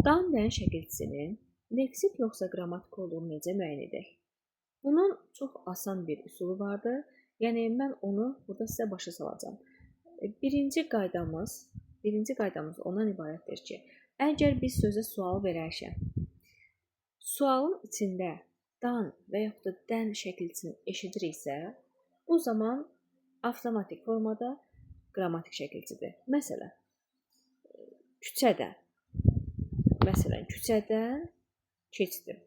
Dan dəyən şəkilçisinin leksik yoxsa qrammatik olduğunu necə müəyyən edək? Bunun çox asan bir üsulu vardır. Yəni mən onu burada sizə başa salacağam. Birinci qaydamız ondan ibarətdir ki, əgər biz sözə sual verərkən sualın içində dan və yaxud da dən şəkilçisini eşidiriksə, bu zaman avtomatik formada qrammatik şəkilçidir. Küçədən keçdim.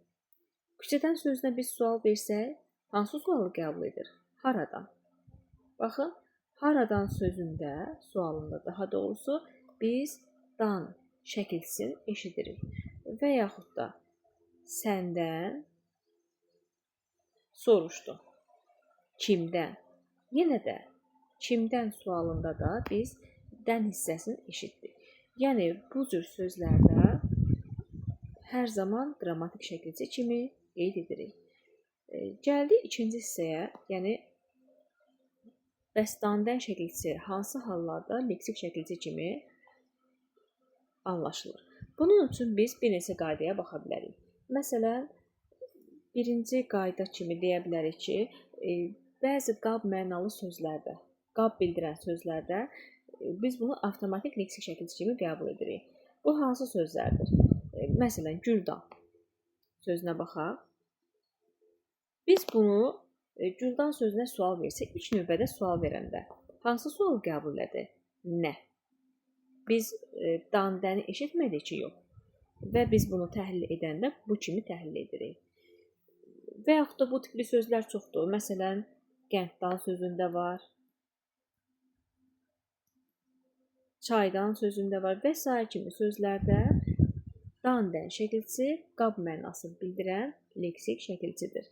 Küçədən sözünə biz sual versək, hansı sualı qəbul edir? Haradan? Baxın, haradan sözündə, sualında daha doğrusu biz dan şəkilçisini eşidirik. Və yaxud da səndən soruşdu. Kimdən? Yenə də kimdən sualında da biz dən hissəsini eşitdik. Yəni bu cür sözlərdə hər zaman qrammatik şəkilçi kimi qeyd edirik. Gəldik ikinci hissəyə, yəni bəs dan-dən şəkilçisi hansı hallarda leksik şəkilçi kimi anlaşılır? Bunun üçün biz bir neçə qaydaya baxa bilərik. Məsələn, birinci qayda kimi deyə bilərik ki, bəzi qab mənalı sözlərdə, qab bildirən sözlərdə biz bunu avtomatik leksik şəkilçi kimi qəbul edirik. Bu hansı sözlərdir? Məsələn, Güldan sözünə baxaq. Biz bunu Güldan sözünə sual versək, ilk növbədə sual verəndə hansı sualı qəbul edir? Nə? Biz dan-dəni eşitmədik ki, yox. Və biz bunu təhlil edəndə bu kimi təhlil edirik. Və yaxud da bu tipli sözlər çoxdur. Məsələn, qənddan sözündə var, çaydan sözündə var və s. kimi sözlərdə dan-dən şəkilçisi qab mənasını bildirən leksik şəkilçidir.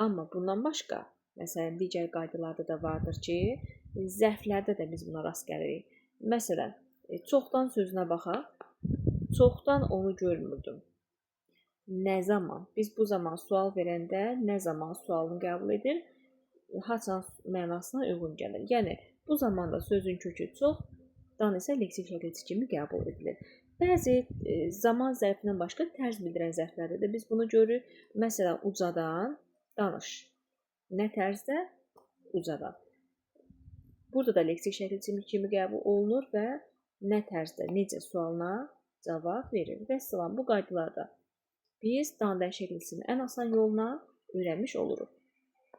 Amma bundan başqa, məsələn, digər qaydalarda da vardır ki, zərflərdə də biz buna rast gəlirik. Məsələn, çoxdan sözünə baxaq. Çoxdan onu görmürdüm. Nə zaman? Biz bu zaman sual verəndə nə zaman sualını qəbul edir? Haçan mənasına uyğun gəlir. Yəni, bu zamanda sözün kökü çox, dan isə leksik şəkilçi kimi qəbul edilir. Bəzi zaman zərfindən başqa tərz bildirən zərflərdə də biz bunu görürük. Məsələn, ucadan danış. Nə tərzdə? Ucadan. Burada da leksik şəkilçi kimi qəbul olunur və nə tərzdə, necə sualına cavab verir. Və salam, bu qaydalarda biz dan-dən şəkilçisinin ən asan yoluna öyrənmiş oluruq.